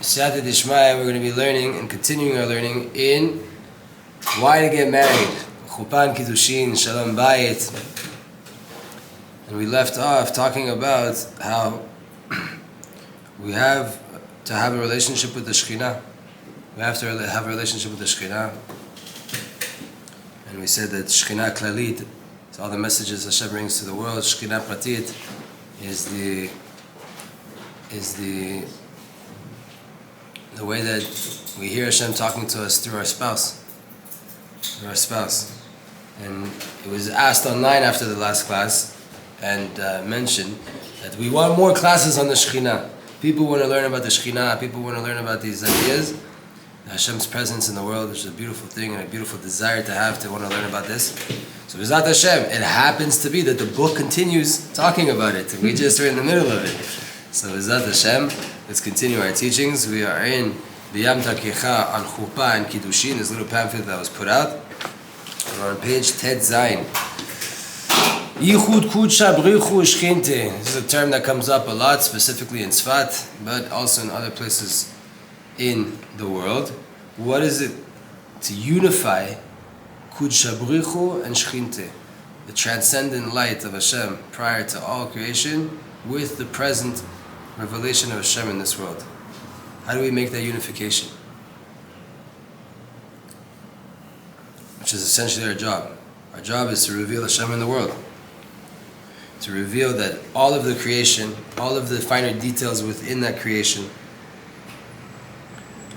Siyata Dishmaya, we're going to be learning and continuing our learning in why to get married. Chupan, Kiddushin, Shalom, Bayit. And we left off talking about how we have to have a relationship with the Shekhinah. We have to have a relationship with the Shekhinah. And we said that Shekhinah Klalit, so all the messages Hashem brings to the world, Shekhinah Pratit is the way that we hear Hashem talking to us through our spouse. And it was asked online after the last class and mentioned that we want more classes on the Shekhinah. People want to learn about the Shekhinah, people want to learn about these ideas. Hashem's presence in the world, which is a beautiful thing and a beautiful desire to have, to want to learn about this. So B'ezrat Hashem, it happens to be that the book continues talking about it. We just are in the middle of it. So B'ezrat Hashem, let's continue our teachings. We are in Byam Darkecha on Chupa and Kiddushin, this little pamphlet that was put out. We're on page Tet Zayin. Yichud Kudsha Brichu Shchinte. This is a term that comes up a lot, specifically in Tzfat, but also in other places in the world. What is it to unify Kudsha Brichu and Shchinte, the transcendent light of Hashem prior to all creation, with the present revelation of Hashem in this world? How do we make that unification? Which is essentially our job. Our job is to reveal Hashem in the world. To reveal that all of the creation, all of the finer details within that creation,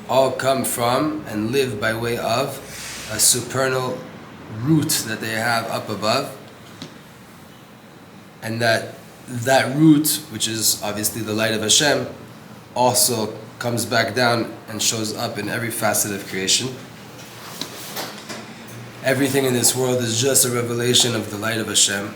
all come from and live by way of a supernal root that they have up above. And that root, which is obviously the light of Hashem, also comes back down and shows up in every facet of creation. Everything in this world is just a revelation of the light of Hashem.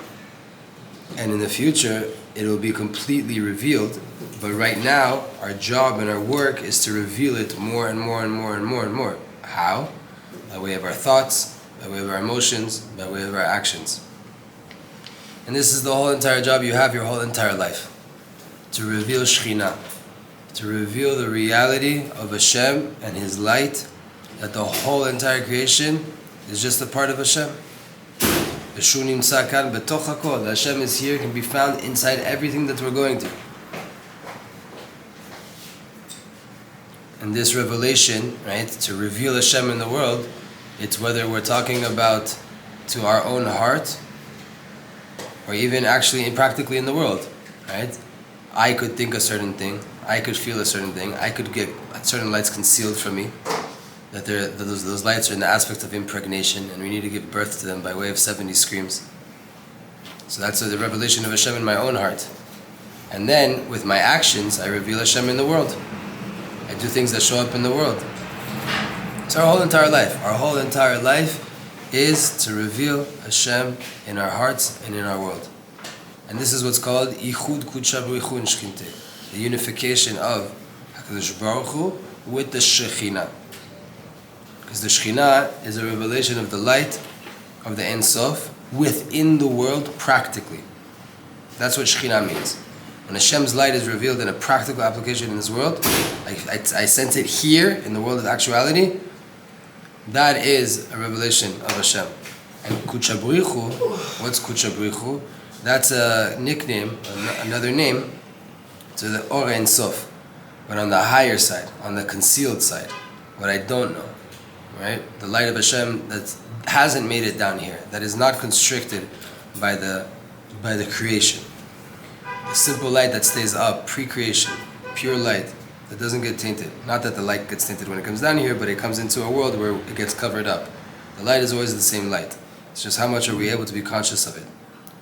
And in the future, it will be completely revealed. But right now, our job and our work is to reveal it more and more and more and more and more. How? By way of our thoughts, by way of our emotions, by way of our actions. And this is the whole entire job you have your whole entire life. To reveal Shekhinah. To reveal the reality of Hashem and His light. That the whole entire creation is just a part of Hashem. Hashem is here, can be found inside everything that we're going through. And this revelation, right, to reveal Hashem in the world, it's whether we're talking about to our own heart, or even actually practically in the world, right? I could think a certain thing, I could feel a certain thing, I could get certain lights concealed from me, that those lights are in the aspect of impregnation, and we need to give birth to them by way of 70 screams. So that's the revelation of Hashem in my own heart. And then, with my actions, I reveal Hashem in the world. I do things that show up in the world. It's our whole entire life. Our whole entire life is to reveal Hashem in our hearts and in our world. And this is what's called Yichud Kudsha Brichu and Shchinte, the unification of HaKadosh Baruch Hu with the Shekhinah. Because the Shekhinah is a revelation of the light of the Ein Sof within the world practically. That's what Shekhinah means. When Hashem's light is revealed in a practical application in this world, I sense it here in the world of actuality, that is a revelation of Hashem. And Kudsha Brichu, what's Kudsha Brichu? That's a nickname, another name to the Or Ein Sof, but on the higher side, on the concealed side, what I don't know. Right? The light of Hashem that hasn't made it down here, that is not constricted by the creation. The simple light that stays up pre-creation, pure light that doesn't get tainted. Not that the light gets tainted when it comes down here, but it comes into a world where it gets covered up. The light is always the same light. It's just how much are we able to be conscious of it.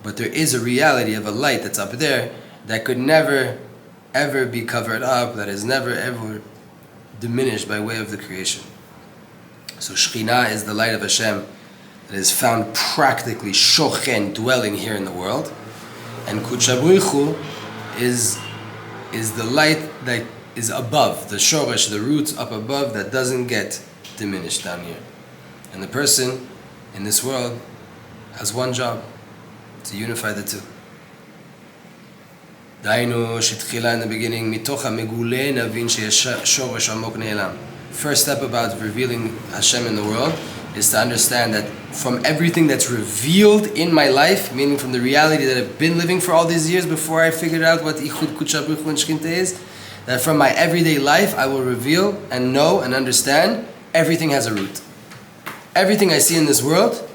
But there is a reality of a light that's up there that could never ever be covered up, that is never ever diminished by way of the creation. So Shekhinah is the light of Hashem that is found practically shochen, dwelling here in the world. And Kudsha Brichu is the light that is above, the shoresh, the roots up above that doesn't get diminished down here. And the person in this world has one job, to unify the two. דהיינו שתחילה in the beginning, מתוך המגולה נבין שיש שורש עמוק נעלם. First step about revealing Hashem in the world is to understand that from everything that's revealed in my life, meaning from the reality that I've been living for all these years before I figured out what Ichud Kudsha B'Chu and Shkinte is, that from my everyday life I will reveal and know and understand everything has a root. Everything I see in this world,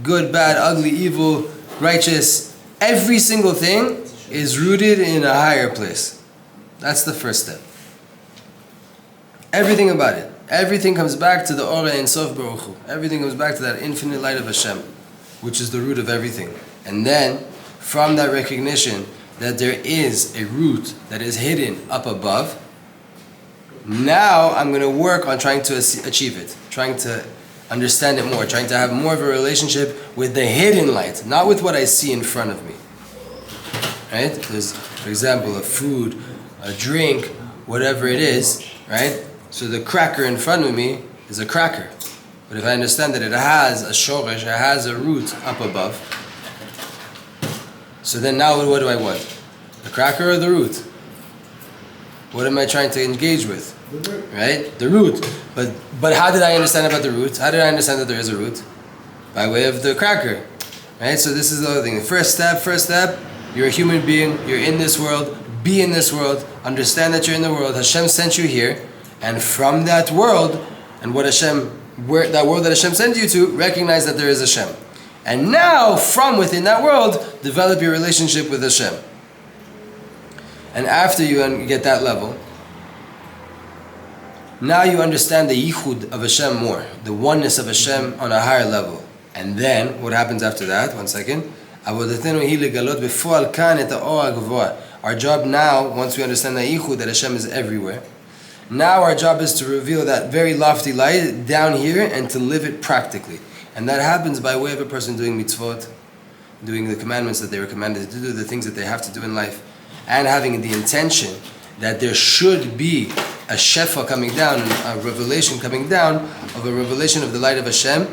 good, bad, ugly, evil, righteous, every single thing is rooted in a higher place. That's the first step. Everything about it. Everything comes back to the Ora Ein Sof Baruch Hu. Everything comes back to that infinite light of Hashem, which is the root of everything. And then, from that recognition that there is a root that is hidden up above, now I'm going to work on trying to achieve it, trying to understand it more, trying to have more of a relationship with the hidden light, not with what I see in front of me. Right? There's, for example, a food, a drink, whatever it is, right? So the cracker in front of me is a cracker. But if I understand that it has a shoresh, it has a root up above, so then now what do I want? The cracker or the root? What am I trying to engage with? The root. Right? The root. But how did I understand about the root? How did I understand that there is a root? By way of the cracker. Right? So this is the other thing. The first step, you're a human being, you're in this world, be in this world, understand that you're in the world. Hashem sent you here, and from that world, and that world that Hashem sent you to, recognize that there is Hashem. And now, from within that world, develop your relationship with Hashem. And after you get that level, now you understand the yichud of Hashem more, the oneness of Hashem on a higher level. And then, what happens after that? 1 second. Our job now, once we understand the yichud, that Hashem is everywhere, now our job is to reveal that very lofty light down here and to live it practically. And that happens by way of a person doing mitzvot, doing the commandments that they were commanded to do, the things that they have to do in life, and having the intention that there should be a shefa coming down, a revelation coming down, of a revelation of the light of Hashem,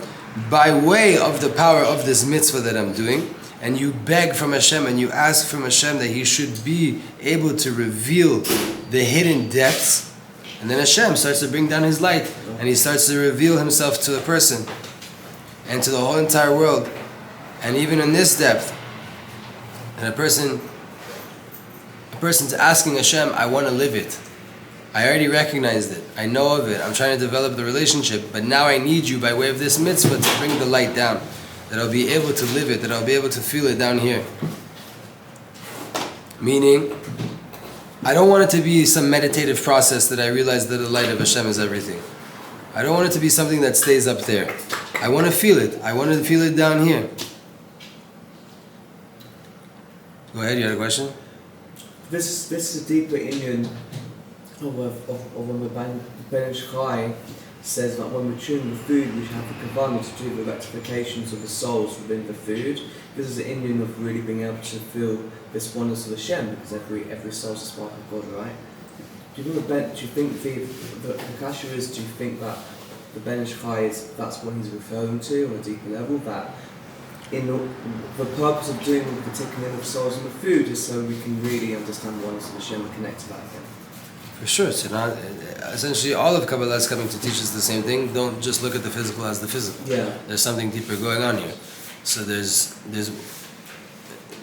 by way of the power of this mitzvah that I'm doing. And you beg from Hashem and you ask from Hashem that He should be able to reveal the hidden depths. And then Hashem starts to bring down His light, and He starts to reveal Himself to a person and to the whole entire world. And even in this depth, and a person's asking Hashem, I want to live it. I already recognized it. I know of it. I'm trying to develop the relationship. But now I need you by way of this mitzvah to bring the light down. That I'll be able to live it. That I'll be able to feel it down here. Meaning, I don't want it to be some meditative process that I realize that the light of Hashem is everything. I don't want it to be something that stays up there. I want to feel it. I want to feel it down here. Go ahead, you had a question? This is a deeper Indian of when the Ben Ish Chai says that when we're chewing the food, we have the kavanah to do the rectifications of the souls within the food. This is the Indian of really being able to feel this oneness of Hashem, because every soul is a spark of God, right? Do you think the kasha is? Do you think that the Ben Ish Chai that's what he's referring to on a deeper level? That in the purpose of doing the particular of souls in the food is so we can really understand the oneness of Hashem and connect to that again. For sure, so not, essentially all of Kabbalah is coming to teach us the same thing. Don't just look at the physical as the physical. Yeah. There's something deeper going on here. So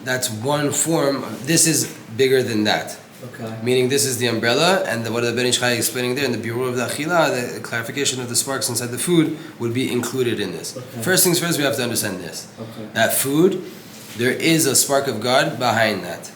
that's one form. This is bigger than that. Okay. Meaning this is the umbrella, and what the Ben Ish Chai is explaining there, and the birur of the achila, the clarification of the sparks inside the food, would be included in this. Okay. First things first, we have to understand this. Okay. That food, there is a spark of God behind that.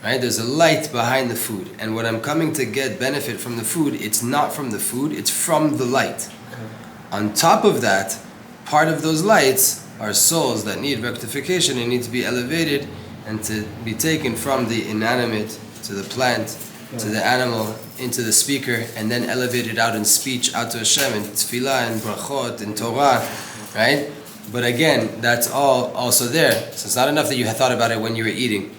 Right? There's a light behind the food. And when I'm coming to get benefit from the food, it's not from the food, it's from the light. Okay. On top of that, part of those lights are souls that need rectification and need to be elevated and to be taken from the inanimate to the plant, to the animal, into the speaker, and then elevated out in speech, out to Hashem, in tefillah, and brachot, and Torah, right? But again, that's all also there. So it's not enough that you had thought about it when you were eating.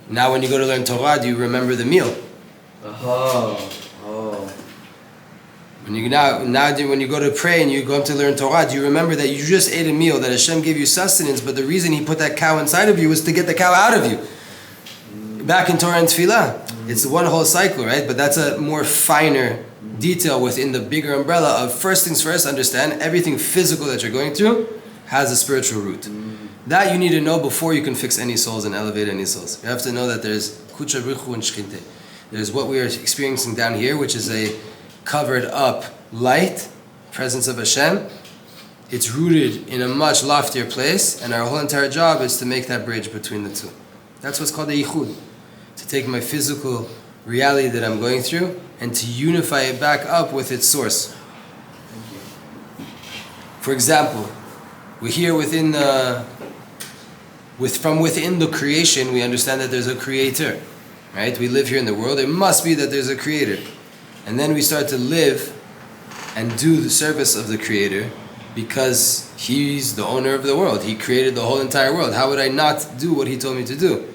Now when you go to learn Torah, do you remember the meal? When you go to pray and you go up to learn Torah, do you remember that you just ate a meal, that Hashem gave you sustenance, but the reason He put that cow inside of you was to get the cow out of you? back in Torah and Tefillah. It's one whole cycle, right? But that's a more finer detail within the bigger umbrella of first things first, understand everything physical that you're going through has a spiritual root. That you need to know before you can fix any souls and elevate any souls. You have to know that there's kucha brichu and shchinte. There's what we are experiencing down here, which is a covered up light, presence of Hashem. It's rooted in a much loftier place, and our whole entire job is to make that bridge between the two. That's what's called a yichud. To take my physical reality that I'm going through and to unify it back up with its source. For example, we hear from within the creation, we understand that there's a creator, right? We live here in the world. It must be that there's a creator. And then we start to live and do the service of the creator because he's the owner of the world. He created the whole entire world. How would I not do what he told me to do?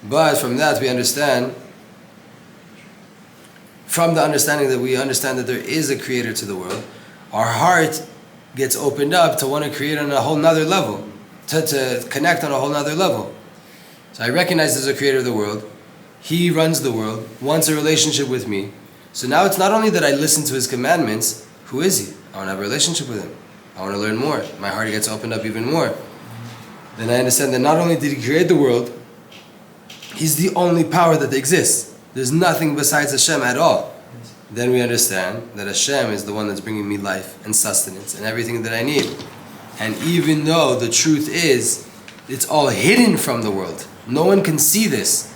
But from that we understand, from the understanding that we understand that there is a creator to the world, our heart gets opened up to want to create on a whole nother level, to connect on a whole nother level. So I recognize there's a creator of the world. He runs the world, wants a relationship with me. So now it's not only that I listen to his commandments, who is he? I want to have a relationship with him. I want to learn more. My heart gets opened up even more. Then I understand that not only did he create the world, he's the only power that exists. There's nothing besides Hashem at all. Then we understand that Hashem is the one that's bringing me life and sustenance and everything that I need. And even though the truth is, it's all hidden from the world. No one can see this.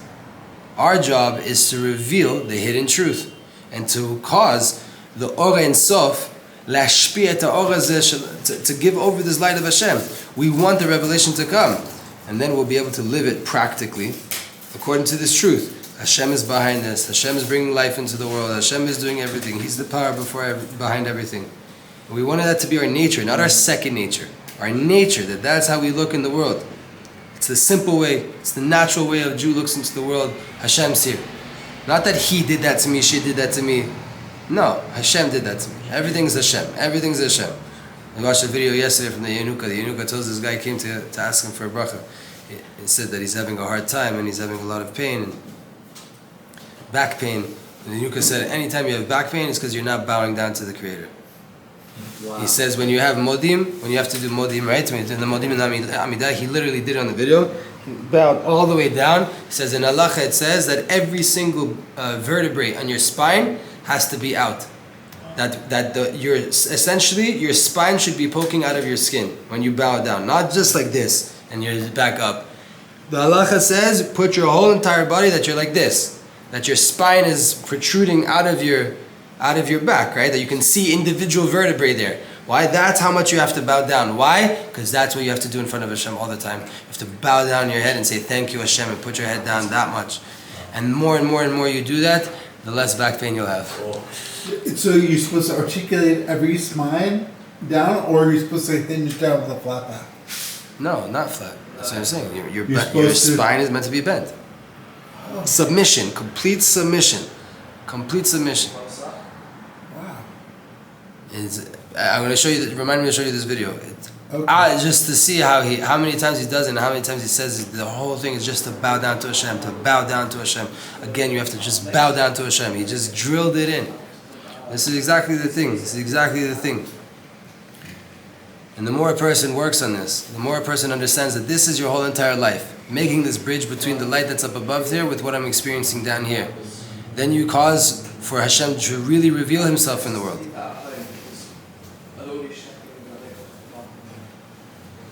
Our job is to reveal the hidden truth and to cause the Ora Ein Sof to give over this light of Hashem. We want the revelation to come, and then we'll be able to live it practically according to this truth. Hashem is behind this. Hashem is bringing life into the world. Hashem is doing everything. He's the power behind everything. And we wanted that to be our nature, not our second nature. Our nature, that's how we look in the world. It's the simple way, it's the natural way a Jew looks into the world. Hashem's here. Not that he did that to me, she did that to me. No, Hashem did that to me. Everything's Hashem. Everything's Hashem. I watched a video yesterday from the Yenuka. The Yenuka tells this guy came to ask him for a bracha. He said that he's having a hard time and he's having a lot of pain, and back pain. And the Yenuka said, anytime you have back pain, it's because you're not bowing down to the Creator. Wow. He says when you have modim, when you have to do modim, right? When you do the modim and amidah, he literally did it on the video. He bowed all the way down. He says in halacha it says that every single vertebrae on your spine has to be out. Essentially your spine should be poking out of your skin when you bow down, not just like this and you're back up. The halacha says put your whole entire body that you're like this, that your spine is protruding out of your back, right? That you can see individual vertebrae there. Why? That's how much you have to bow down. Why? Because that's what you have to do in front of Hashem all the time. You have to bow down your head and say thank you Hashem and put your head down that much. And more you do that, the less back pain you'll have. So you're supposed to articulate every spine down, or you're supposed to hinge down with a flat back? No, not flat. That's what I'm saying. Your spine is meant to be bent. Submission, complete submission. Complete submission. Wow. I'm going to show you, remind me to show you this video. Okay. Just to see how many times he does it and how many times he says the whole thing is just to bow down to Hashem, to bow down to Hashem. Again, you have to just bow down to Hashem. He just drilled it in. This is exactly the thing. And the more a person works on this, the more a person understands that this is your whole entire life, making this bridge between the light that's up above there with what I'm experiencing down here. Then you cause for Hashem to really reveal Himself in the world.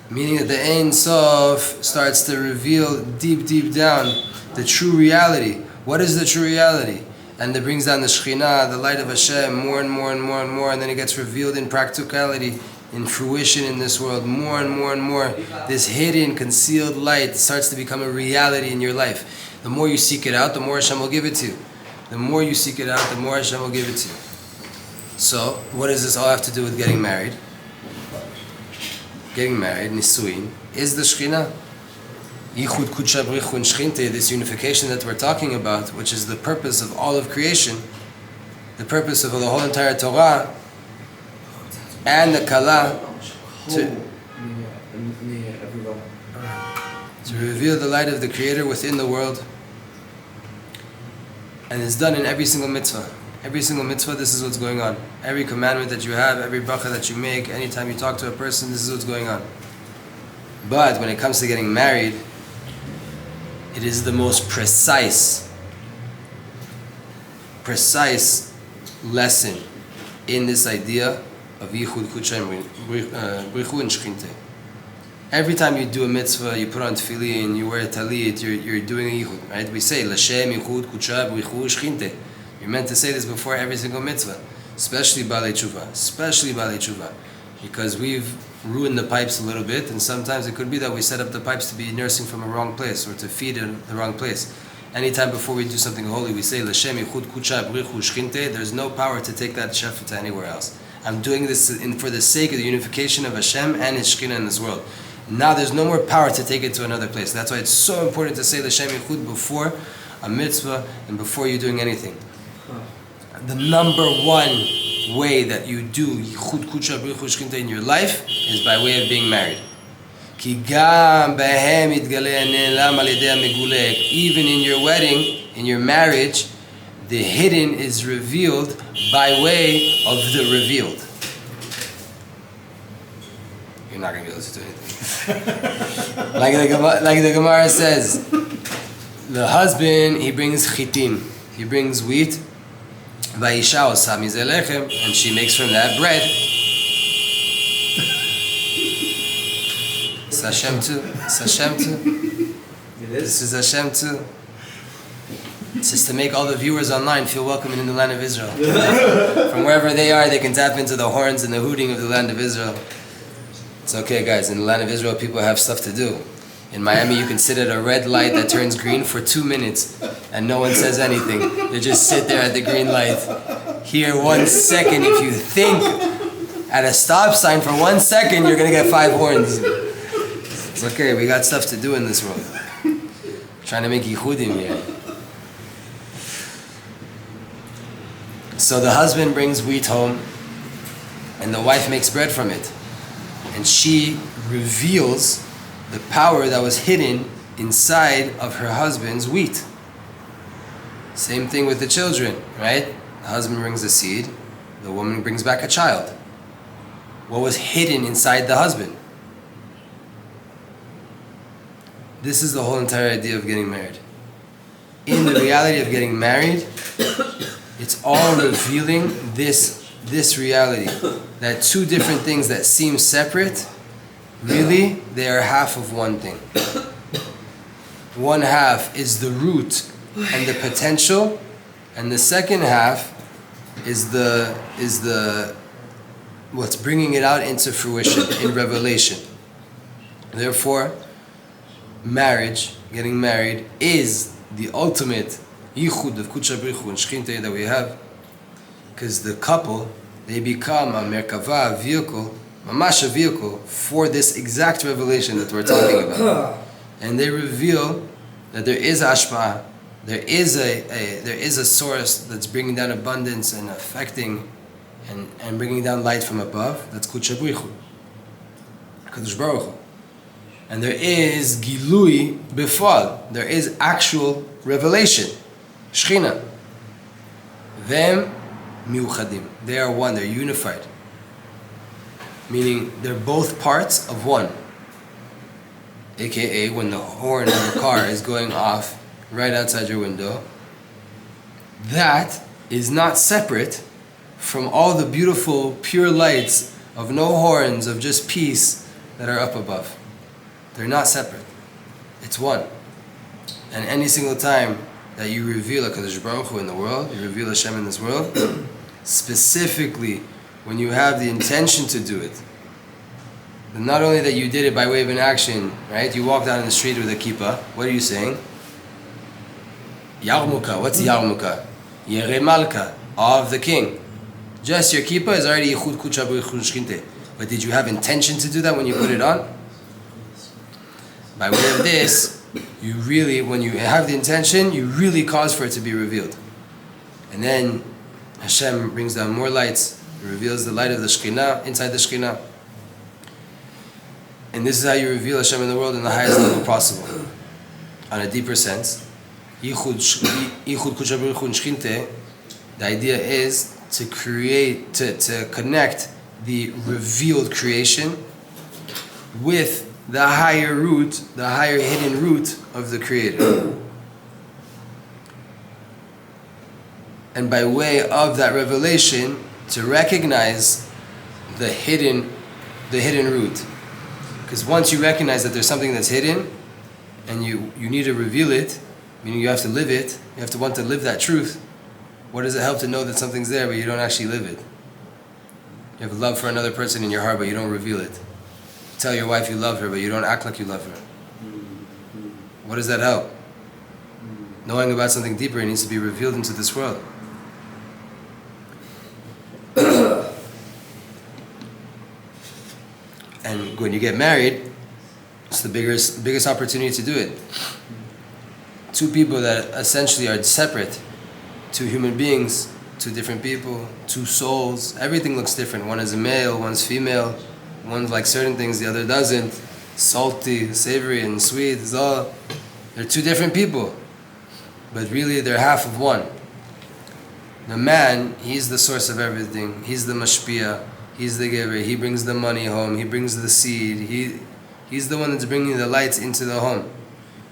Meaning that the Ein Sof starts to reveal deep down the true reality. What is the true reality? And it brings down the Shekhinah, the light of Hashem, more and more, and then it gets revealed in practicality, in fruition in this world, more and more. This hidden, concealed light starts to become a reality in your life. The more you seek it out, the more Hashem will give it to you. The more you seek it out, the more Hashem will give it to you. So, what does this all have to do with getting married? Getting married, Nisuin, is the Shekhinah. Yichud Kudsha Brichu and Shchinte, this unification that we're talking about, which is the purpose of all of creation, the purpose of the whole entire Torah, and the Kala, to reveal the light of the Creator within the world, And it's done in every single mitzvah. Every single mitzvah, this is what's going on. Every commandment that you have, every bracha that you make, anytime you talk to a person, this is what's going on. But when it comes to getting married, it is the most precise lesson in this idea of Yichud Kudshem Brichu and Shchinte. Every time you do a mitzvah, you put on tefillin, you wear a talit, you're doing a yichud, right? We say Lashem Yichud Kudshem Brichu Shchinte. You're meant to say this before every single mitzvah, especially Balei Tshuva, because we've ruined the pipes a little bit, and sometimes it could be that we set up the pipes to be nursing from a wrong place or to feed in the wrong place. Anytime before we do something holy, we say Lashem Yichud Kudshem Brichu Shchinte. There's no power to take that shefa to anywhere else. I'm doing this for the sake of the unification of Hashem and His Shekhinah in this world. Now there's no more power to take it to another place. That's why it's so important to say Lashem Yichud before a mitzvah and before you're doing anything. The number one way that you do Yichud Kudshem Brichu Shechinte in your life is by way of being married. Even in your wedding, in your marriage, the hidden is revealed by way of the revealed. You're not going to be able to do anything. like the Gemara says, the husband, he brings chitim, he brings wheat, and she makes from that bread. It's Hashem too. It's Hashem too. This is Hashem too. It's just to make all the viewers online feel welcome in the land of Israel. From wherever they are, they can tap into the horns and the hooting of the land of Israel. It's okay, guys. In the land of Israel, people have stuff to do. In Miami, you can sit at a red light that turns green for 2 minutes and no one says anything. They just sit there at the green light. Here, 1 second, if you think at a stop sign for 1 second, you're going to get 5 horns. It's okay, we got stuff to do in this world. Trying to make yichudim here. So the husband brings wheat home and the wife makes bread from it. And she reveals the power that was hidden inside of her husband's wheat. Same thing with the children, right? The husband brings a seed, the woman brings back a child. What was hidden inside the husband? This is the whole entire idea of getting married. In the reality of getting married, it's all revealing this reality. That two different things that seem separate, really, they are half of one thing. One half is the root and the potential, and the second half is the what's bringing it out into fruition in revelation. Therefore, marriage, getting married, is the ultimate yichud of Kudsha Brichu and Shechinte that we have, because the couple, they become a merkava, a vehicle, mamash, a vehicle for this exact revelation that we're talking about, and they reveal that there is ashpa'ah, there is a source that's bringing down abundance and affecting and bringing down light from above. That's Kudsha Brichu, Kadosh Baruch Hu. And there is gilui bifal. There is actual revelation, Shechina. Them miuchadim. They are one. They're unified. Meaning they're both parts of one. AKA when the horn of the car is going off right outside your window, that is not separate from all the beautiful pure lights of no horns, of just peace that are up above. They're not separate. It's one. And any single time that you reveal HaKadosh Baruch Hu in the world, you reveal Hashem in this world, specifically when you have the intention to do it, then not only that you did it by way of an action, right? You walked out in the street with a kippah. What are you saying? Yarmuka. What's Yarmuka? Yere Malka, awe of the king. Just your kippah is already Yichud Kudsha Brichu Shechinte. But did you have intention to do that when you put it on? By way of this, you really, when you have the intention, you really cause for it to be revealed. And then Hashem brings down more lights, reveals the light of the Shekhinah inside the Shekhinah. And this is how you reveal Hashem in the world in the highest level possible. On a deeper sense, The idea is to create, to connect the revealed creation with the higher root, the higher hidden root of the Creator. And by way of that revelation, to recognize the hidden root. Because once you recognize that there's something that's hidden, and you need to reveal it, meaning you have to live it, you have to want to live that truth, what does it help to know that something's there but you don't actually live it? You have love for another person in your heart but you don't reveal it. You tell your wife you love her but you don't act like you love her. What does that help? Knowing about something deeper, it needs to be revealed into this world. And when you get married, it's the biggest opportunity to do it. Two people that essentially are separate, two human beings, two different people, two souls, everything looks different. One is a male, one's female, one likes certain things, the other doesn't. Salty, savory, and sweet, they're two different people. But really they're half of one. The man, he's the source of everything. He's the mashpia, he's the giver, he brings the money home, he brings the seed, he's the one that's bringing the lights into the home.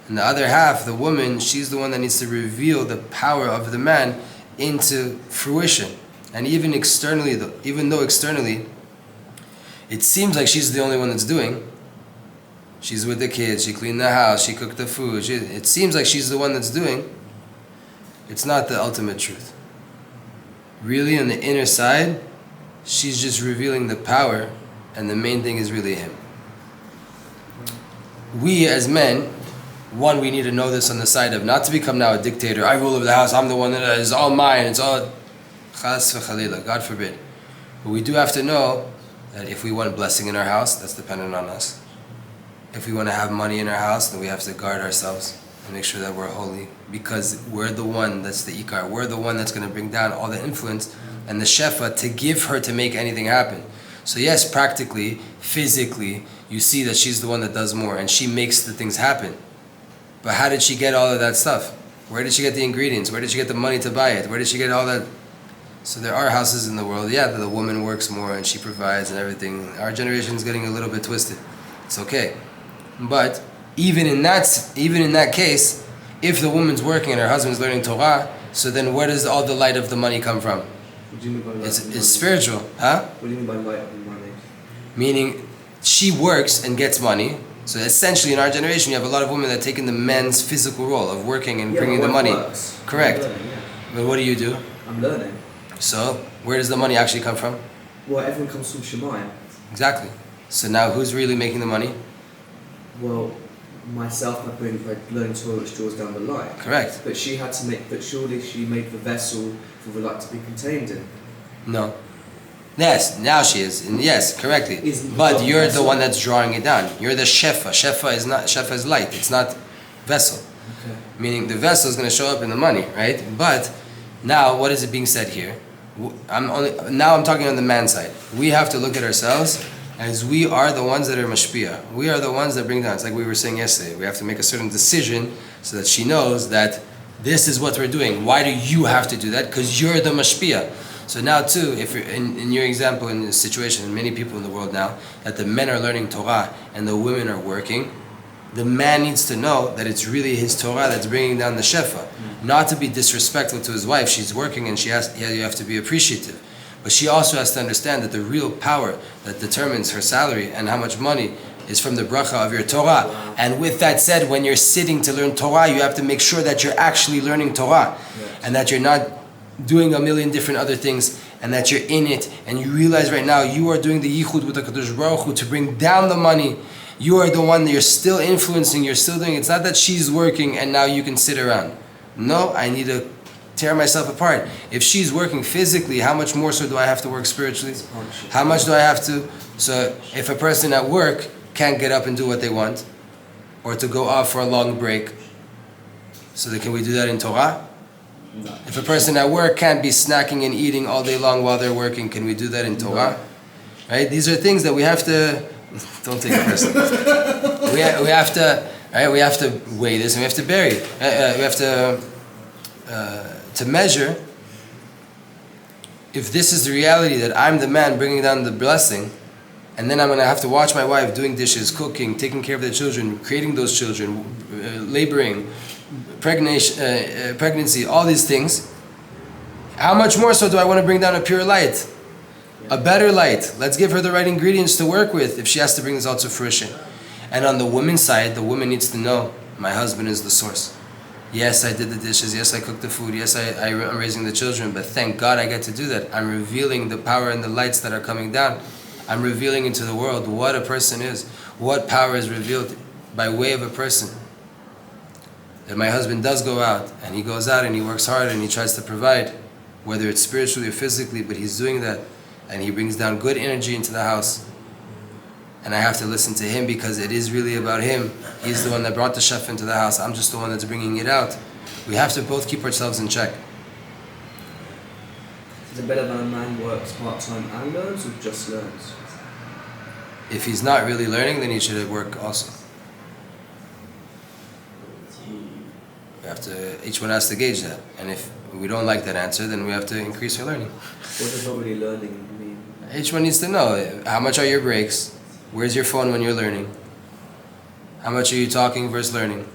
And the other half, the woman, she's the one that needs to reveal the power of the man into fruition. And even externally, even though externally it seems like she's the only one that's doing, she's with the kids, she cleaned the house, she cooked the food, it seems like she's the one that's doing, it's not the ultimate truth. Really on the inner side, she's just revealing the power, and the main thing is really him. We as men, one, we need to know this on the side of not to become now a dictator. I rule over the house, I'm the one that is all mine, it's all chas v'chalila, God forbid. But we do have to know that if we want blessing in our house, that's dependent on us. If we want to have money in our house, then we have to guard ourselves and make sure that we're holy, because we're the one that's the ikar. We're the one that's going to bring down all the influence and the shefa to give her to make anything happen. So yes, practically, physically, you see that she's the one that does more and she makes the things happen. But how did she get all of that stuff? Where did she get the ingredients? Where did she get the money to buy it? Where did she get all that? So there are houses in the world, yeah, that the woman works more and she provides and everything. Our generation is getting a little bit twisted. It's okay. But even in that case, if the woman's working and her husband's learning Torah, so then where does all the light of the money come from? What do you mean by It's spiritual, huh? What do you mean by light of the money? Meaning, she works and gets money. So essentially, in our generation, you have a lot of women that take in the men's physical role of working and bringing the money. Works. Correct. I'm learning, yeah. But what do? I'm learning. So where does the money actually come from? Well, everyone comes from Shemayim. Exactly. So now, who's really making the money? Well, myself, by learning Torah, which draws down the light. Correct. But she had to make. But surely she made the vessel for the light to be contained in. No. Yes, now she is. And yes, correctly. But you're the one that's drawing it down. You're the shefa. Shefa is light. It's not vessel. Okay. Meaning the vessel is going to show up in the money, right? But now, what is it being said here? I'm talking on the man side. We have to look at ourselves as we are the ones that are mashpia. We are the ones that bring down. It's like we were saying yesterday. We have to make a certain decision so that she knows that this is what we're doing. Why do you have to do that? Because you're the mashpia. So now too, if you're in your example, in this situation, and many people in the world now, that the men are learning Torah and the women are working, the man needs to know that it's really his Torah that's bringing down the shefa. Not to be disrespectful to his wife. She's working and you have to be appreciative. But she also has to understand that the real power that determines her salary and how much money is from the bracha of your Torah. And with that said, when you're sitting to learn Torah, you have to make sure that you're actually learning Torah. And that you're not doing a million different other things, and that you're in it, and you realize right now you are doing the yichud with the Kadosh Baruch Hu to bring down the money. You are the one that you're still influencing, you're still doing. It's not that she's working and now you can sit around. No, I need to tear myself apart. If she's working physically, how much more so do I have to work spiritually? How much do I have to? So if a person at work can't get up and do what they want, or to go off for a long break, so can we do that in Torah? No. If a person at work can't be snacking and eating all day long while they're working, can we do that in Torah? Right? These are things that we have to. Don't take it personally. We have to. Right? We have to weigh this and we have to bury it. We have to measure if this is the reality that I'm the man bringing down the blessing, and then I'm going to have to watch my wife doing dishes, cooking, taking care of the children, creating those children, laboring, pregnancy, all these things. How much more so do I want to bring down a pure light? A better light. Let's give her the right ingredients to work with if she has to bring this all to fruition. And on the woman's side, the woman needs to know, my husband is the source. Yes, I did the dishes. Yes, I cooked the food. Yes, I'm raising the children. But thank God I get to do that. I'm revealing the power and the lights that are coming down. I'm revealing into the world what a person is. What power is revealed by way of a person. That my husband does go out, and he goes out and he works hard and he tries to provide, whether it's spiritually or physically, but he's doing that. And he brings down good energy into the house. And I have to listen to him because it is really about him. He's the one that brought the chef into the house. I'm just the one that's bringing it out. We have to both keep ourselves in check. Is it better when a man works part-time and learns, or just learns? If he's not really learning, then he should work also. Each one has to gauge that. And if we don't like that answer, then we have to increase our learning. What does not really learning mean? Each one needs to know, how much are your breaks? Where's your phone when you're learning? How much are you talking versus learning?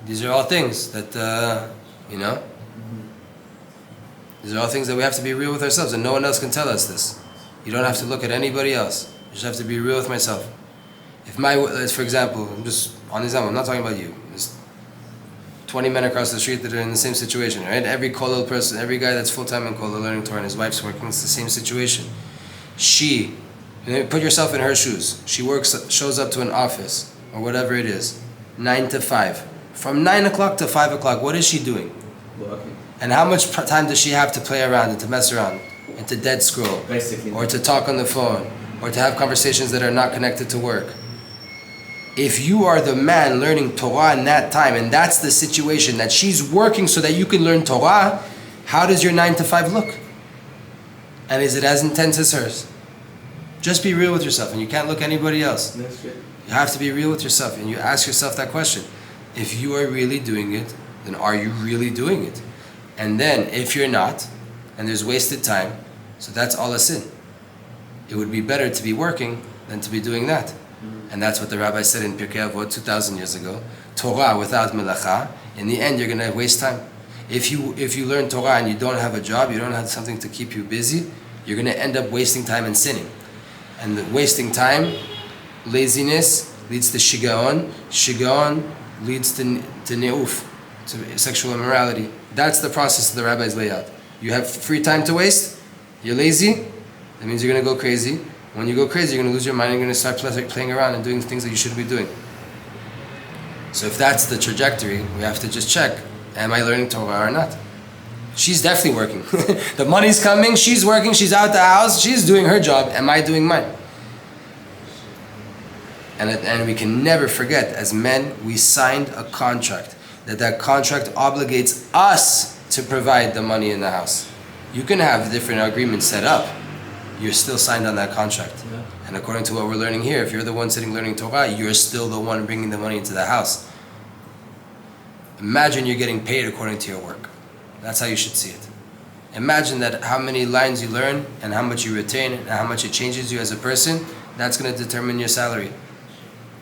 These are all things that, These are all things that we have to be real with ourselves, and no one else can tell us this. You don't have to look at anybody else. You just have to be real with myself. If for example, I'm just on example, I'm not talking about you. There's 20 men across the street that are in the same situation, right? Every kollel person, every guy that's full-time in kollel learning Torah and his wife's working, it's the same situation. Put yourself in her shoes. She shows up to an office, or whatever it is, 9 to 5. From 9 o'clock to 5 o'clock, what is she doing? Working. And how much time does she have to play around and to mess around and to dead scroll? Basically. Or to talk on the phone, or to have conversations that are not connected to work? If you are the man learning Torah in that time, and that's the situation, that she's working so that you can learn Torah, how does your 9 to 5 look? And is it as intense as hers? Just be real with yourself, and you can't look anybody else. That's good. You have to be real with yourself, and you ask yourself that question. If you are really doing it, then are you really doing it? And then, if you're not, and there's wasted time, so that's all a sin. It would be better to be working than to be doing that. And that's what the rabbi said in Pirkei Avot 2,000 years ago. Torah without melacha, in the end you're going to waste time. If you learn Torah and you don't have a job, you don't have something to keep you busy, you're going to end up wasting time and sinning. And the wasting time, laziness, leads to shigaon. Shigaon leads to ne'uf, to sexual immorality. That's the process that the rabbis lay out. You have free time to waste, you're lazy, that means you're going to go crazy. When you go crazy, you're going to lose your mind, and you're going to start playing around and doing things that you shouldn't be doing. So if that's the trajectory, we have to just check, am I learning Torah or not? She's definitely working. The money's coming, she's working, she's out the house, she's doing her job, am I doing mine? And we can never forget, as men, we signed a contract. That contract obligates us to provide the money in the house. You can have different agreements set up. You're still signed on that contract. Yeah. And according to what we're learning here, if you're the one sitting learning Torah, you're still the one bringing the money into the house. Imagine you're getting paid according to your work. That's how you should see it. Imagine that how many lines you learn and how much you retain and how much it changes you as a person, that's going to determine your salary.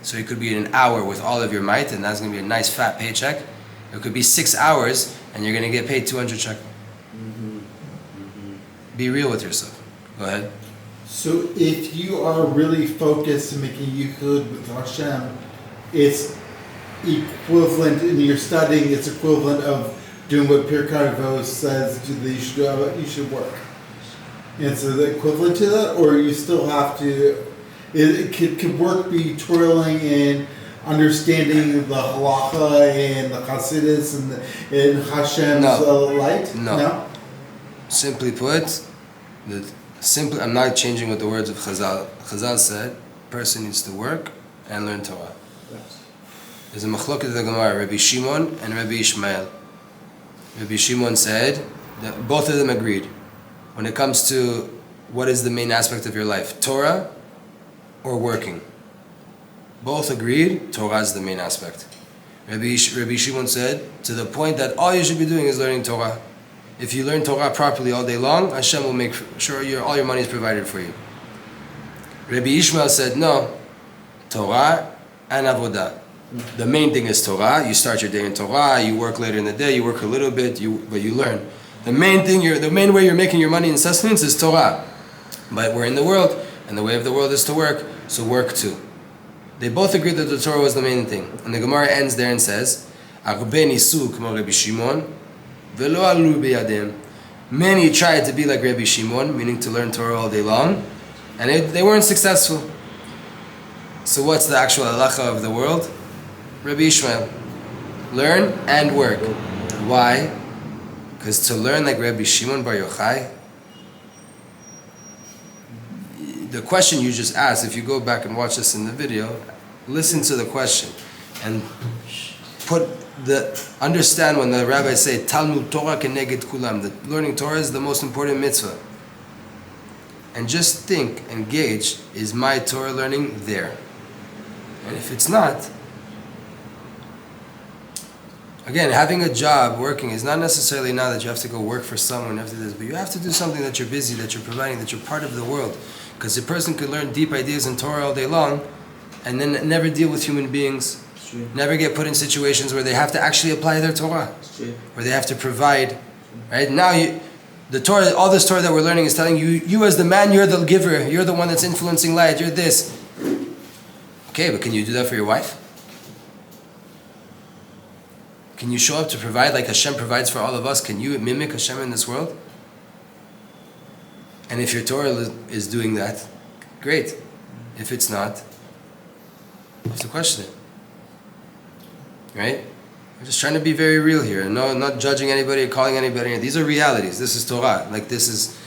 So it could be an hour with all of your might, and that's going to be a nice fat paycheck. It could be 6 hours and you're going to get paid 200 shekel. Be real with yourself. Go ahead. So if you are really focused and making yichud with Hashem, it's equivalent in your studying, it's equivalent of doing what Pirkei Avot says that you should do, you should work. And so the equivalent to that, or you still have to, could work be twirling in understanding the halacha and the chassidus and Hashem's light? No. Simply put, I'm not changing what the words of Chazal. Chazal said, person needs to work and learn Torah. Yes. There's a machloket in the Gemara, Rabbi Shimon and Rabbi Ishmael. Rabbi Shimon said that both of them agreed. When it comes to what is the main aspect of your life, Torah or working. both agreed Torah is the main aspect. Rabbi Shimon said, to the point that all you should be doing is learning Torah. If you learn Torah properly all day long, Hashem will make sure all your money is provided for you. Rabbi Ishmael said, no, Torah and Avodah. The main thing is Torah. You start your day in Torah, you work later in the day, you work a little bit, but you learn. The main way you're making your money and sustenance is Torah. But we're in the world, and the way of the world is to work, so work too. They both agreed that the Torah was the main thing. And the Gemara ends there and says, many tried to be like Rabbi Shimon, meaning to learn Torah all day long, and they weren't successful. So what's the actual halacha of the world? Rabbi Ishmael, learn and work. Why? Because to learn like Rabbi Shimon Bar Yochai, the question you just asked, if you go back and watch this in the video, listen to the question and understand when the rabbis say Talmud Torah keneged kulam, that learning Torah is the most important mitzvah. And just think and gauge, is my Torah learning there? And if it's not, again, having a job, working, is not necessarily now that you have to go work for someone after this, but you have to do something that you're busy, that you're providing, that you're part of the world. Because a person could learn deep ideas in Torah all day long and then never deal with human beings, never get put in situations where they have to actually apply their Torah, where they have to provide. Right now, the Torah, all this Torah that we're learning is telling you, you as the man, you're the giver, you're the one that's influencing light, you're this. Okay, but can you do that for your wife? Can you show up to provide like Hashem provides for all of us? Can you mimic Hashem in this world? And if your Torah is doing that, great. If it's not, you have to question it. Right? We're just trying to be very real here. No, not judging anybody or calling anybody. These are realities. This is Torah. Like, this is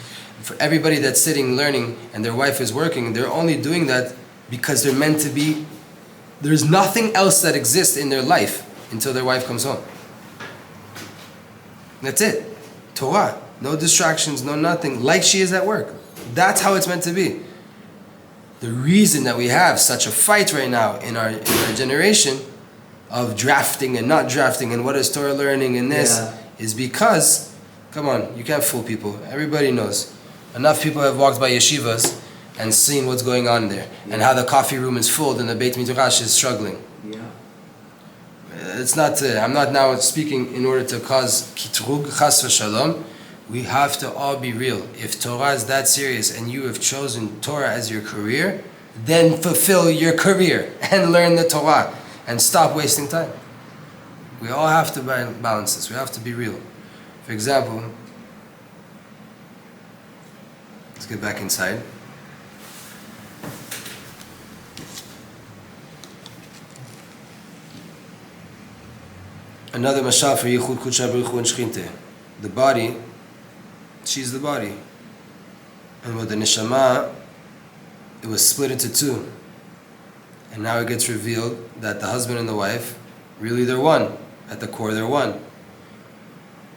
for everybody that's sitting learning and their wife is working. They're only doing that because they're meant to be. There's nothing else that exists in their life until their wife comes home. That's it. Torah. No distractions, no nothing. Like she is at work. That's how it's meant to be. The reason that we have such a fight right now in our generation of drafting and not drafting and what is Torah learning and this is because, come on, you can't fool people. Everybody knows. Enough people have walked by yeshivas and seen what's going on there and how the coffee room is full and the Beit Midrash is struggling. It's not. I'm not now speaking in order to cause kitrug, chas v'shalom. We have to all be real. If Torah is that serious and you have chosen Torah as your career, then fulfill your career and learn the Torah and stop wasting time. We all have to balance this. We have to be real. For example, let's get back inside. Another mashal for Yichud Kudsha Baruch Hu and Shchinte. The body, she's the body. And with the neshama, it was split into two. And now it gets revealed that the husband and the wife, really they're one. At the core, they're one.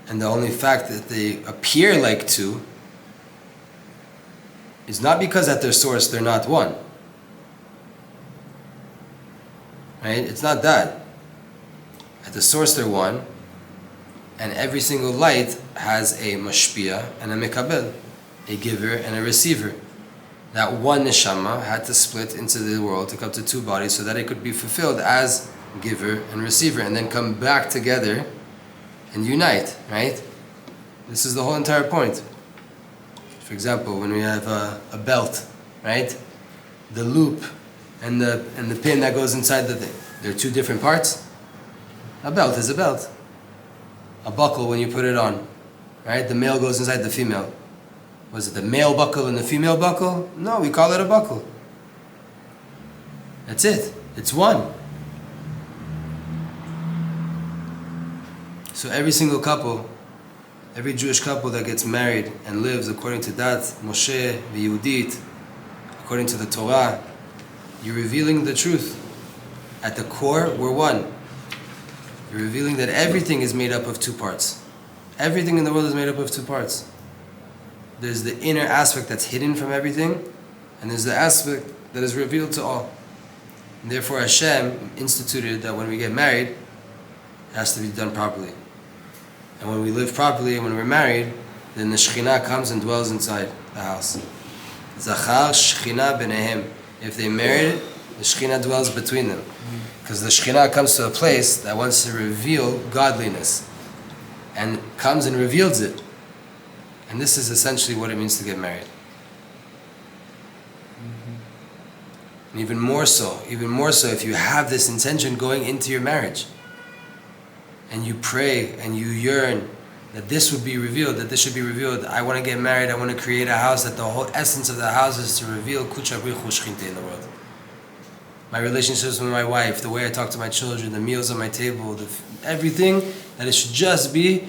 And the only fact that they appear like two is not because at their source they're not one. Right? It's not that. At the source they're one, and every single light has a mashpia and a mekabel, a giver and a receiver. That one neshama had to split into the world to come to two bodies so that it could be fulfilled as giver and receiver and then come back together and unite, right? This is the whole entire point. For example, when we have a belt, right? The loop and the pin that goes inside the thing, they're two different parts. A belt is a belt. A buckle when you put it on, right? The male goes inside the female. Was it the male buckle and the female buckle? No, we call it a buckle. That's it. It's one. So every single couple, every Jewish couple that gets married and lives according to that, Moshe, Yehudit, according to the Torah, you're revealing the truth. At the core, we're one. You're revealing that everything is made up of two parts. Everything in the world is made up of two parts. There's the inner aspect that's hidden from everything, and there's the aspect that is revealed to all. And therefore Hashem instituted that when we get married, it has to be done properly. And when we live properly and when we're married, then the Shekhinah comes and dwells inside the house. Zachar Shekhinah b'nehem. If they married, the Shekhinah dwells between them. Because the Shekhinah comes to a place that wants to reveal godliness. And comes and reveals it. And this is essentially what it means to get married. And even more so if you have this intention going into your marriage. And you pray and you yearn that this would be revealed, that this should be revealed. I want to get married, I want to create a house, that the whole essence of the house is to reveal Kucha Brichu Shchinte in the world. My relationships with my wife, the way I talk to my children, the meals on my table, everything, that it should just be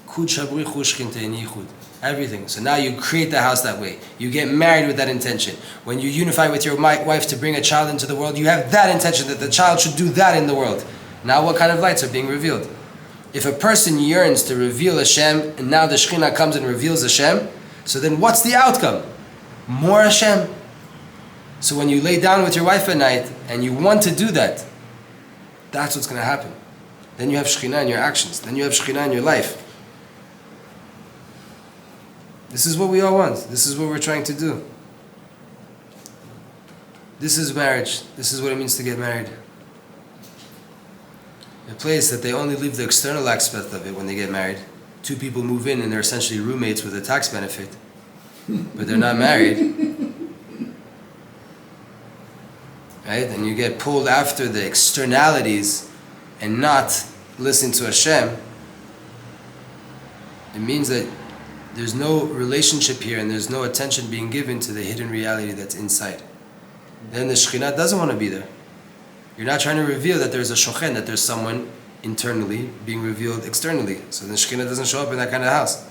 Kucha Brichu Shchinte in Yichud. Everything. So now you create the house that way. You get married with that intention. When you unify with your wife to bring a child into the world, you have that intention that the child should do that in the world. Now what kind of lights are being revealed? If a person yearns to reveal Hashem, and now the Shekhinah comes and reveals Hashem, so then what's the outcome? More Hashem. So when you lay down with your wife at night, and you want to do that, that's what's going to happen. Then you have Shekhinah in your actions. Then you have Shekhinah in your life. This is what we all want. This is what we're trying to do. This is marriage. This is what it means to get married. A place that they only leave the external aspect of it when they get married. Two people move in and they're essentially roommates with a tax benefit. But they're not married. Right? And you get pulled after the externalities and not listen to Hashem. It means that there's no relationship here and there's no attention being given to the hidden reality that's inside. Then the Shekhinah doesn't want to be there. You're not trying to reveal that there's a shochen, that there's someone internally being revealed externally. So the Shekhinah doesn't show up in that kind of house.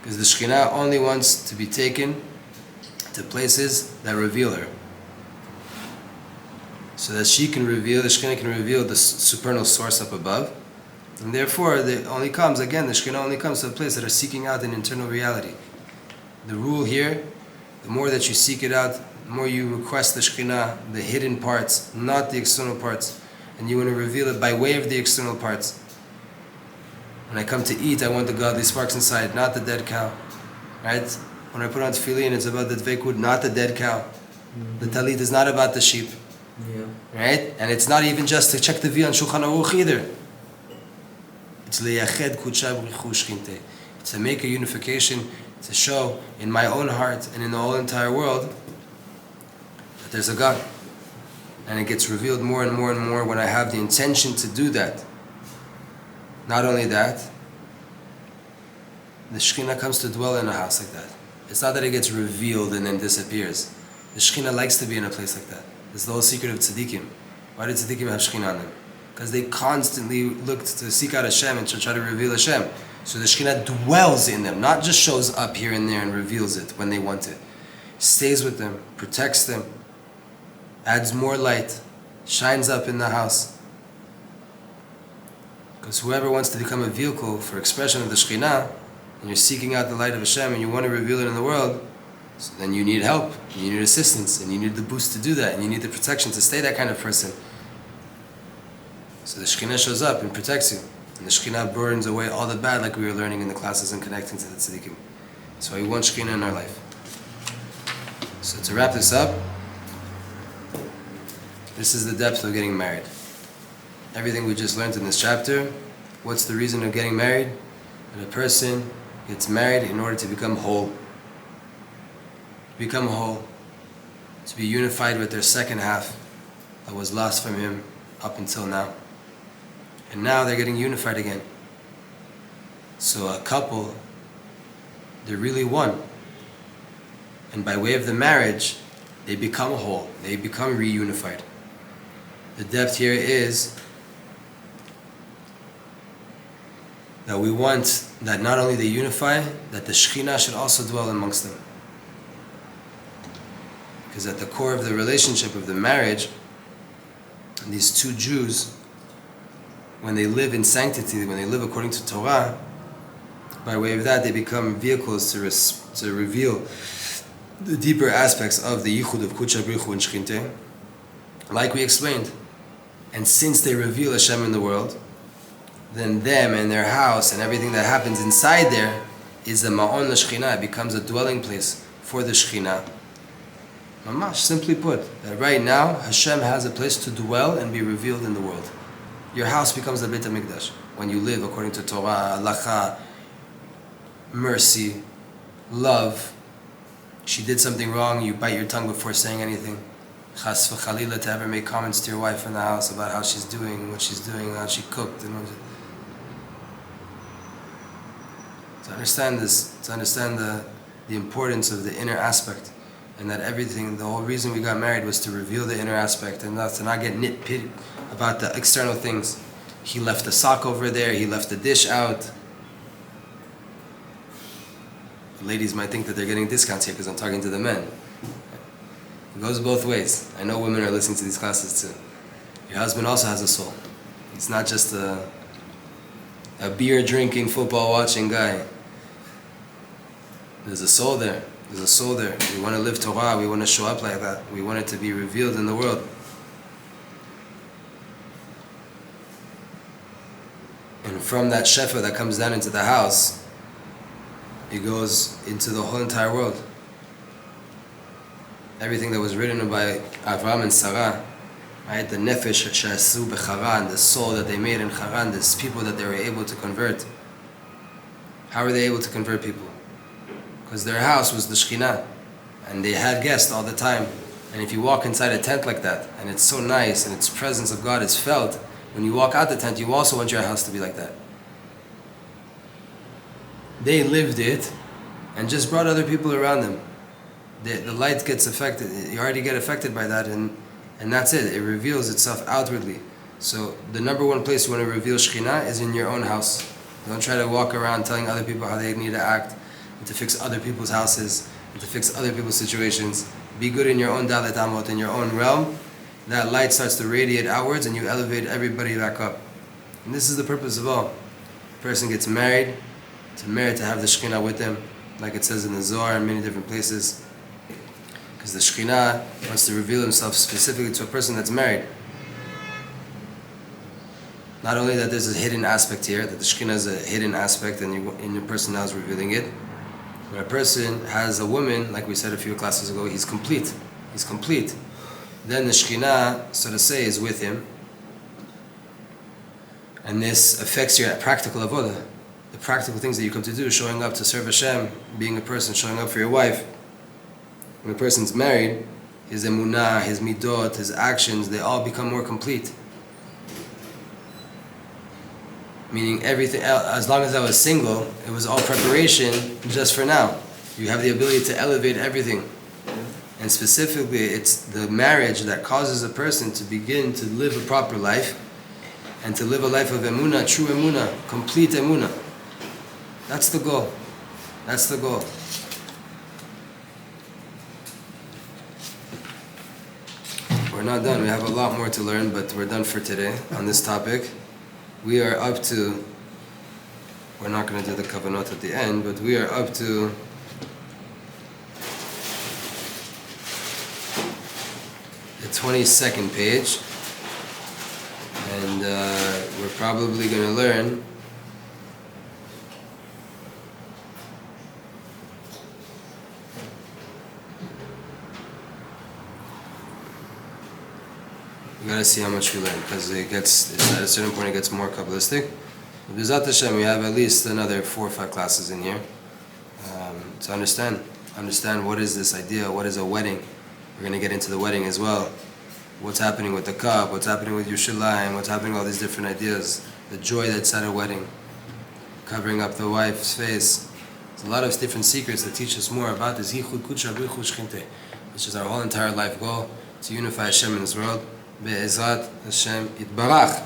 Because the Shekhinah only wants to be taken to places that reveal her. So that she can reveal, the Shekhinah can reveal the supernal source up above. And therefore, the Shekhinah only comes to a place that are seeking out an internal reality. The rule here, the more that you seek it out, the more you request the Shekhinah, the hidden parts, not the external parts. And you want to reveal it by way of the external parts. When I come to eat, I want the godly sparks inside, not the dead cow. Right? When I put on tefillin, it's about the dveikud, not the dead cow. The talit is not about the sheep. Yeah. Right? And it's not even just to check the V on Shulchan Aruch either. It's leyached kudsha b'richu shchinte. It's to make a unification, to show in my own heart and in the whole entire world that there's a God. And it gets revealed more and more and more when I have the intention to do that. Not only that, the Shekhinah comes to dwell in a house like that. It's not that it gets revealed and then disappears. The Shekhinah likes to be in a place like that. It's the whole secret of tzaddikim. Why did tzaddikim have Shekhinah on them? Because they constantly looked to seek out Hashem and to try to reveal Hashem. So the Shekhinah dwells in them, not just shows up here and there and reveals it when they want it. Stays with them, protects them, adds more light, shines up in the house. Because whoever wants to become a vehicle for expression of the Shekhinah, and you're seeking out the light of Hashem and you want to reveal it in the world, so then you need help, and you need assistance, and you need the boost to do that, and you need the protection to stay that kind of person. So the Shekhinah shows up and protects you. And the Shekhinah burns away all the bad, like we were learning in the classes and connecting to the tzaddikim. That's why we want Shekhinah in our life. So to wrap this up, this is the depth of getting married. Everything we just learned in this chapter, what's the reason of getting married? That a person gets married in order to become whole. Become whole. To be unified with their second half that was lost from him up until now. And now they're getting unified again. So a couple, they're really one. And by way of the marriage, they become whole. They become reunified. The depth here is that we want that not only they unify, that the Shekhinah should also dwell amongst them. Because at the core of the relationship of the marriage, these two Jews, when they live in sanctity, when they live according to Torah, by way of that they become vehicles to reveal the deeper aspects of the Yichud of Kudsha Brichu and Shchinte. like we explained. And since they reveal Hashem in the world, then them and their house and everything that happens inside there is a ma'on l'shchina. It becomes a dwelling place for the Shechina. Mamash, simply put, that right now Hashem has a place to dwell and be revealed in the world. Your house becomes the Beit HaMikdash when you live according to Torah, halacha, mercy, love. She did something wrong, you bite your tongue before saying anything. Chas v'chalila, to ever make comments to your wife in the house about how she's doing, what she's doing, how she cooked, and to understand this, to understand the importance of the inner aspect, and that everything, the whole reason we got married was to reveal the inner aspect and not to not get nitpicked about the external things. He left the sock over there, he left the dish out. The ladies might think that they're getting discounts here because I'm talking to the men. It goes both ways. I know women are listening to these classes too. Your husband also has a soul. He's not just a beer drinking, football watching guy. There's a soul there. There's a soul there. We want to live Torah. We want to show up like that. We want it to be revealed in the world. And from that shefa that comes down into the house, it goes into the whole entire world. Everything that was written by Avraham and Sarah, right? The nefesh she'asu b'Charan, the soul that they made in Haran, these people that they were able to convert. How were they able to convert people? Because their house was the Shekhinah, and they had guests all the time. And if you walk inside a tent like that, and it's so nice, and its presence of God is felt, when you walk out the tent, you also want your house to be like that. They lived it, and just brought other people around them. The light gets affected, you already get affected by that, and that's it. It reveals itself outwardly. So the number one place you want to reveal Shekhinah is in your own house. Don't try to walk around telling other people how they need to act, and to fix other people's houses, and to fix other people's situations. Be good in your own dalet amot, in your own realm. That light starts to radiate outwards, and you elevate everybody back up. And this is the purpose of all. A person gets married, to merit to have the Shekhinah with them, like it says in the Zohar and many different places. Because the Shekhinah wants to reveal himself specifically to a person that's married. Not only that there's a hidden aspect here, that the Shekhinah is a hidden aspect and your person now is revealing it. When a person has a woman, like we said a few classes ago, he's complete. He's complete. Then the Shekhinah, so to say, is with him. And this affects your practical avodah. The practical things that you come to do, showing up to serve Hashem, being a person, showing up for your wife. When a person's married, his emunah, his midot, his actions, they all become more complete. Meaning everything, as long as I was single, it was all preparation just for now. You have the ability to elevate everything. And specifically, it's the marriage that causes a person to begin to live a proper life and to live a life of emunah, true emunah, complete emunah. That's the goal. That's the goal. We're not done. We have a lot more to learn, but we're done for today on this topic. We are up to, we're not going to do the kavanot at the end, but we are up to the 22nd page, and we're probably going to learn we gotta see how much we learn, because it's at a certain point it gets more Kabbalistic. But B'ezrat Hashem, we have at least another 4 or 5 classes in here to understand what is this idea, what is a wedding. We're going to get into the wedding as well. What's happening with the cup, what's happening with Yerushalayim, what's happening with all these different ideas. The joy that's at a wedding. Covering up the wife's face. There's a lot of different secrets that teach us more about this. Which is our whole entire life goal, to unify Hashem in this world. Be'ezrat Hashem Yitbarach.